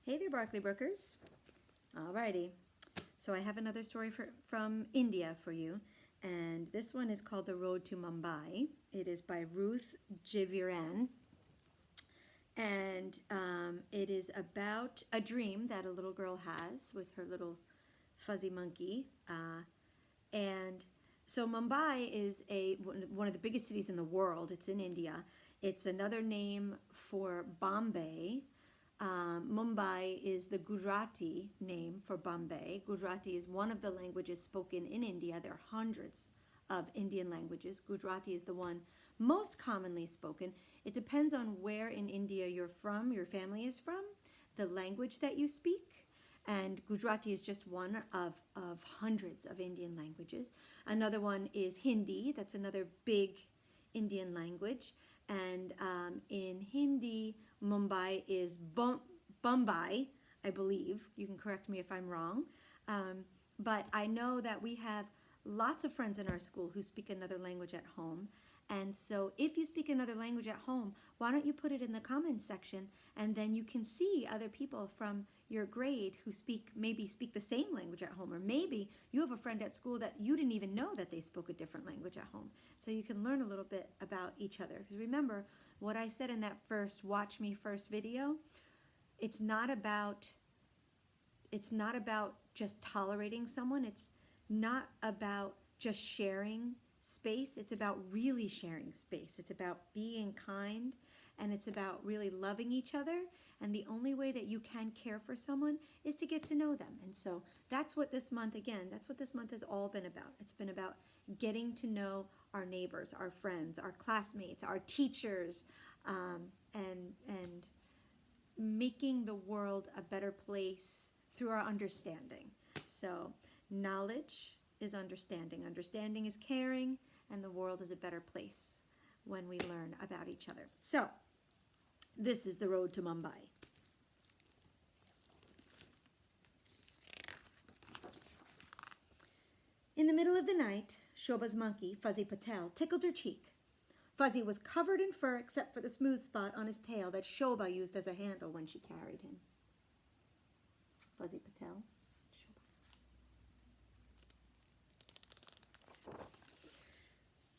Hey there, Barkley Brookers. Alrighty, so I have another story from India for you, and this one is called The Road to Mumbai. It is by Ruth Jeyaveeran, and it is about a dream that a little girl has with her little fuzzy monkey. And so Mumbai is one of the biggest cities in the world. It's in India. It's another name for Bombay. Mumbai is the Gujarati name for Bombay. Gujarati is one of the languages spoken in India. There are hundreds of Indian languages. Gujarati is the one most commonly spoken. It depends on where in India you're from, your family is from, the language that you speak. And Gujarati is just one of hundreds of Indian languages. Another one is Hindi. That's another big Indian language. And in Hindi, Mumbai is Bombay, I believe. You can correct me if I'm wrong. But I know that we have lots of friends in our school who speak another language at home. And so if you speak another language at home, why don't you put it in the comments section, and then you can see other people from your grade who maybe speak the same language at home, or maybe you have a friend at school that you didn't even know that they spoke a different language at home. So you can learn a little bit about each other. Because remember what I said in that first Watch Me First video, it's not about just tolerating someone. It's not about just sharing space. It's about really sharing space. It's about being kind, and it's about really loving each other. And the only way that you can care for someone is to get to know them. And so that's what this month has all been about. It's been about getting to know our neighbors, our friends, our classmates, our teachers, and making the world a better place through our understanding. So knowledge is understanding. Understanding is caring, and the world is a better place when we learn about each other. So this is the road to Mumbai. In the middle of the night, Shoba's monkey, Fuzzy Patel, tickled her cheek. Fuzzy was covered in fur except for the smooth spot on his tail that Shoba used as a handle when she carried him. Fuzzy Patel.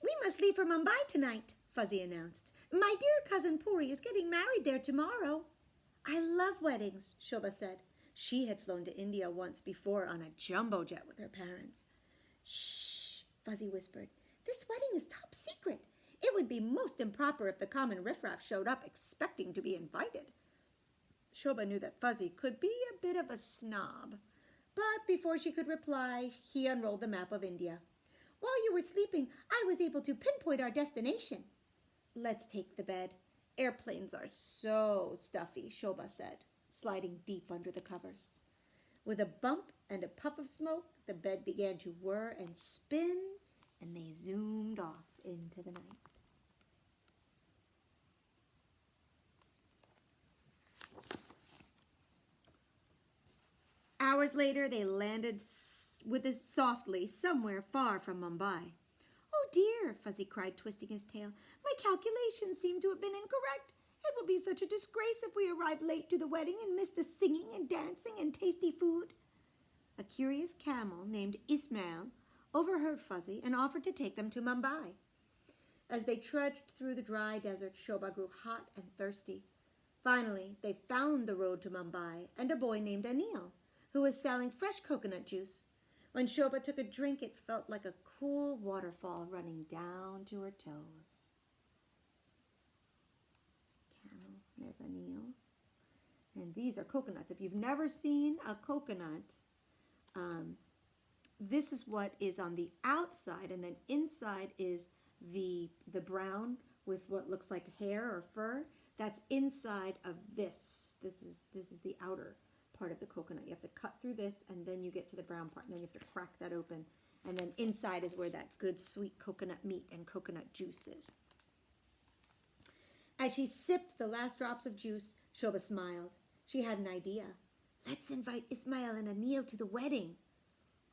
"We must leave for Mumbai tonight," Fuzzy announced. "My dear cousin Puri is getting married there tomorrow." "I love weddings," Shoba said. She had flown to India once before on a jumbo jet with her parents. "Shh," Fuzzy whispered. "This wedding is top secret. It would be most improper if the common riffraff showed up expecting to be invited." Shoba knew that Fuzzy could be a bit of a snob. But before she could reply, he unrolled the map of India. "While you were sleeping, I was able to pinpoint our destination." "Let's take the bed. Airplanes are so stuffy," Shoba said, sliding deep under the covers. With a bump and a puff of smoke, the bed began to whir and spin, and they zoomed off into the night. Hours later, they landed softly somewhere far from Mumbai. "Oh dear," Fuzzy cried, twisting his tail. "My calculations seem to have been incorrect. It will be such a disgrace if we arrive late to the wedding and miss the singing and dancing and tasty food." A curious camel named Ismail overheard Fuzzy and offered to take them to Mumbai. As they trudged through the dry desert, Shoba grew hot and thirsty. Finally, they found the road to Mumbai and a boy named Anil, who was selling fresh coconut juice. When Shoba took a drink, it felt like a cool waterfall running down to her toes. There's Anil. And these are coconuts. If you've never seen a coconut, this is what is on the outside, and then inside is the brown with what looks like hair or fur. That's inside of this. This is the outer part of the coconut. You have to cut through this, and then you get to the brown part, and then you have to crack that open, and then inside is where that good sweet coconut meat and coconut juice is. As she sipped the last drops of juice, Shoba smiled. She had an idea. "Let's invite Ismail and Anil to the wedding."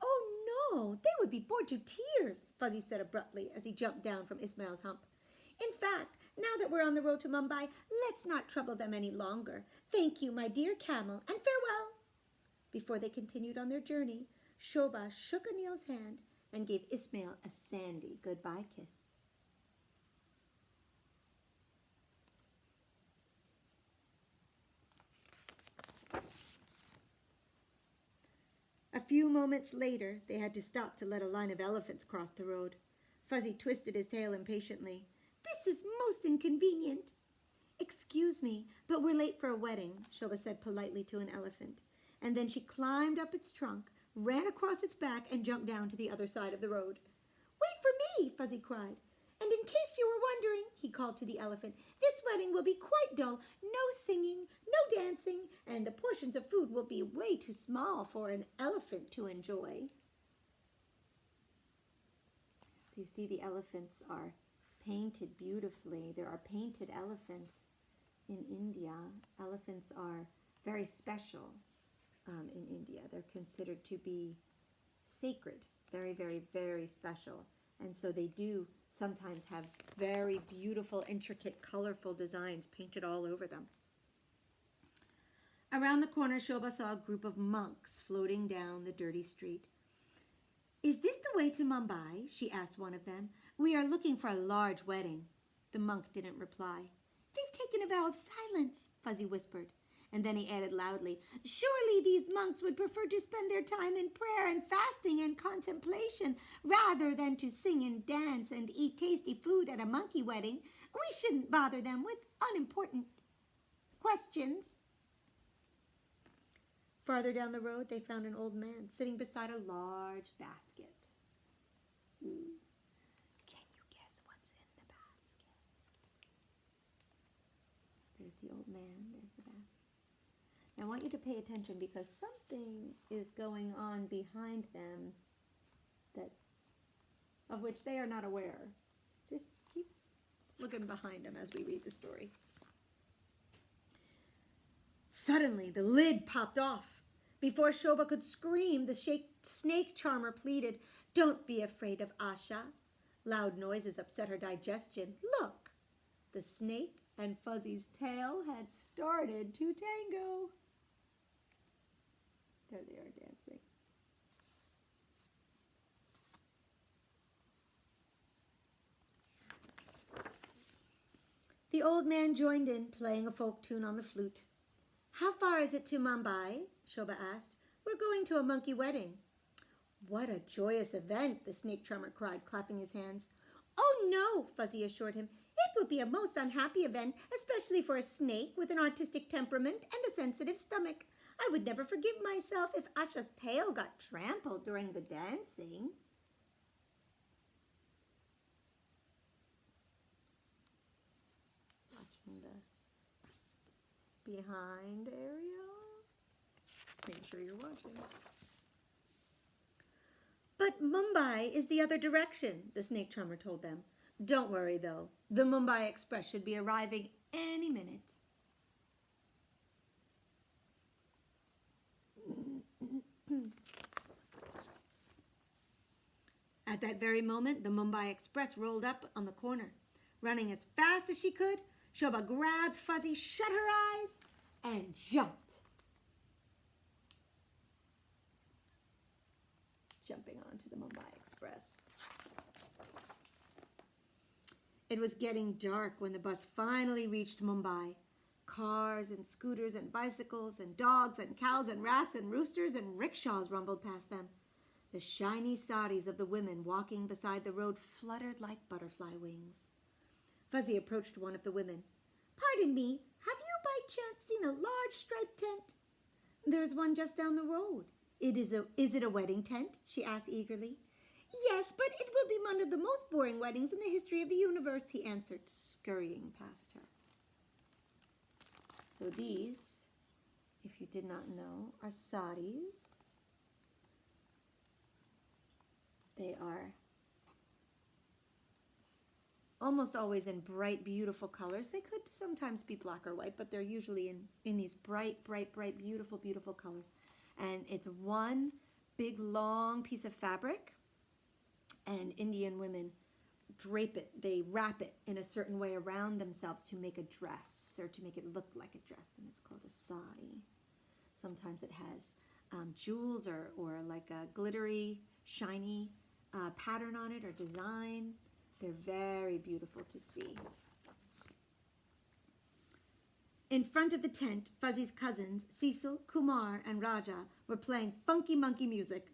"Oh no, they would be bored to tears," Fuzzy said abruptly as he jumped down from Ismail's hump. "In fact, Now that we're on the road to Mumbai, let's not trouble them any longer. Thank you, my dear camel, and farewell." Before they continued on their journey, Shoba shook Anil's hand and gave Ismail a sandy goodbye kiss. A few moments later, they had to stop to let a line of elephants cross the road. Fuzzy twisted his tail impatiently. "This is most inconvenient." "Excuse me, but we're late for a wedding," Shoba said politely to an elephant. And then she climbed up its trunk, ran across its back, and jumped down to the other side of the road. "Wait for me," Fuzzy cried. "And in case you were wondering," he called to the elephant, "this wedding will be quite dull. No singing, no dancing, and the portions of food will be way too small for an elephant to enjoy." So you see the elephants are painted beautifully. There are painted elephants in India. Elephants are very special in India. They're considered to be sacred, very, very, very special. And so they do sometimes have very beautiful, intricate, colorful designs painted all over them. Around the corner, Shoba saw a group of monks floating down the dirty street. "Is this the way to Mumbai?" she asked one of them. "We are looking for a large wedding." The monk didn't reply. "They've taken a vow of silence," Fuzzy whispered. And then he added loudly, "Surely these monks would prefer to spend their time in prayer and fasting and contemplation rather than to sing and dance and eat tasty food at a monkey wedding. We shouldn't bother them with unimportant questions." Farther down the road, they found an old man sitting beside a large basket. Ooh. Can you guess what's in the basket? There's the old man, there's the basket. I want you to pay attention because something is going on behind them of which they are not aware. Just keep looking behind them as we read the story. Suddenly, the lid popped off. Before Shoba could scream, the snake charmer pleaded, "Don't be afraid of Asha." Loud noises upset her digestion. Look, the snake and Fuzzy's tail had started to tango. There they are dancing. The old man joined in, playing a folk tune on the flute. "How far is it to Mumbai?" Shoba asked. "We're going to a monkey wedding." "What a joyous event," the snake charmer cried, clapping his hands. "Oh no," Fuzzy assured him. "It will be a most unhappy event, especially for a snake with an artistic temperament and a sensitive stomach. I would never forgive myself if Asha's tail got trampled during the dancing." Watching the behind area. Make sure you're watching. "But Mumbai is the other direction," the snake charmer told them. "Don't worry, though. The Mumbai Express should be arriving any minute." At that very moment, the Mumbai Express rolled up on the corner. Running as fast as she could, Shoba grabbed Fuzzy, shut her eyes, and jumped. Jumping onto the Mumbai Express. It was getting dark when the bus finally reached Mumbai. Cars and scooters and bicycles and dogs and cows and rats and roosters and rickshaws rumbled past them. The shiny saris of the women walking beside the road fluttered like butterfly wings. Fuzzy approached one of the women. "Pardon me, have you by chance seen a large striped tent?" "There's one just down the road." Is it a wedding tent?" she asked eagerly. "Yes, but it will be one of the most boring weddings in the history of the universe," he answered, scurrying past her. So these, if you did not know, are saris. They are almost always in bright, beautiful colors. They could sometimes be black or white, but they're usually in these bright, bright, bright, beautiful, beautiful colors. And it's one big, long piece of fabric, and Indian women drape it, they wrap it in a certain way around themselves to make a dress or to make it look like a dress, and it's called a sari. Sometimes it has jewels or like a glittery, shiny pattern on it or design. They're very beautiful to see. In front of the tent, Fuzzy's cousins, Cecil, Kumar, and Raja, were playing funky monkey music.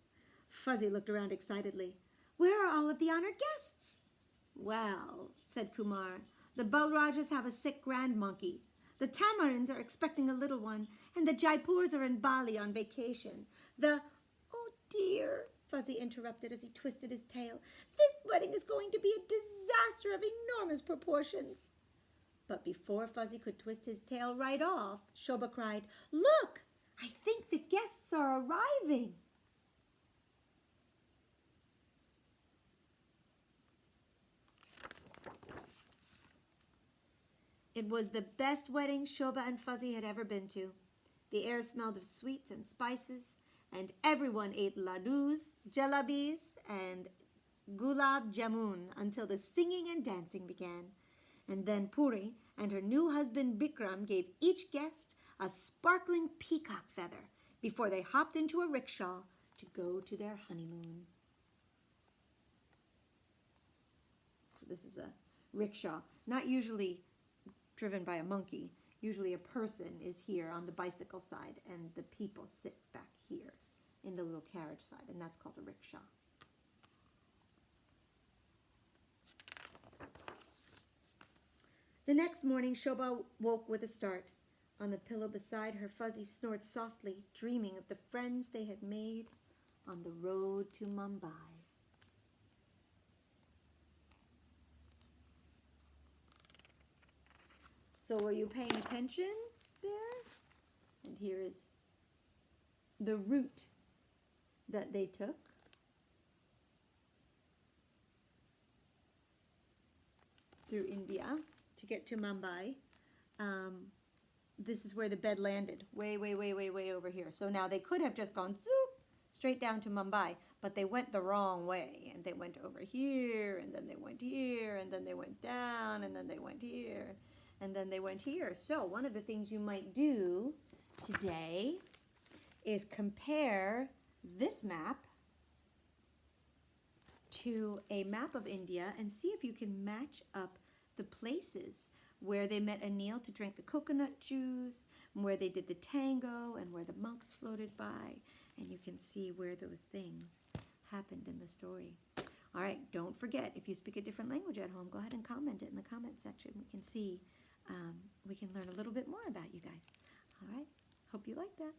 Fuzzy looked around excitedly. Where are all of the honored guests? Well, said Kumar, the Balrajas have a sick grand monkey. The Tamarins are expecting a little one, and the Jaipurs are in Bali on vacation. Oh dear, Fuzzy interrupted as he twisted his tail. This wedding is going to be a disaster of enormous proportions. But before Fuzzy could twist his tail right off, Shoba cried, Look, I think the guests are arriving. It was the best wedding Shoba and Fuzzy had ever been to. The air smelled of sweets and spices, and everyone ate ladus, jalabis, and gulab jamun until the singing and dancing began. And then Puri and her new husband Bikram gave each guest a sparkling peacock feather before they hopped into a rickshaw to go to their honeymoon. So this is a rickshaw, not usually driven by a monkey. Usually a person is here on the bicycle side and the people sit back here in the little carriage side, and that's called a rickshaw. The next morning, Shoba woke with a start. On the pillow beside her, Fuzzy snored softly, dreaming of the friends they had made on the road to Mumbai. So were you paying attention there? And here is the route that they took. Through India to get to Mumbai. This is where the bed landed, way over here. So now they could have just gone zoop straight down to Mumbai, but they went the wrong way, and they went over here, and then they went here, and then they went down, and then they went here, and then they went here. So one of the things you might do today is compare this map to a map of India and see if you can match up the places where they met Anil to drink the coconut juice, where they did the tango, and where the monks floated by, and you can see where those things happened in the story. All right, don't forget, if you speak a different language at home, go ahead and comment it in the comment section. We can see, we can learn a little bit more about you guys. All right, hope you like that.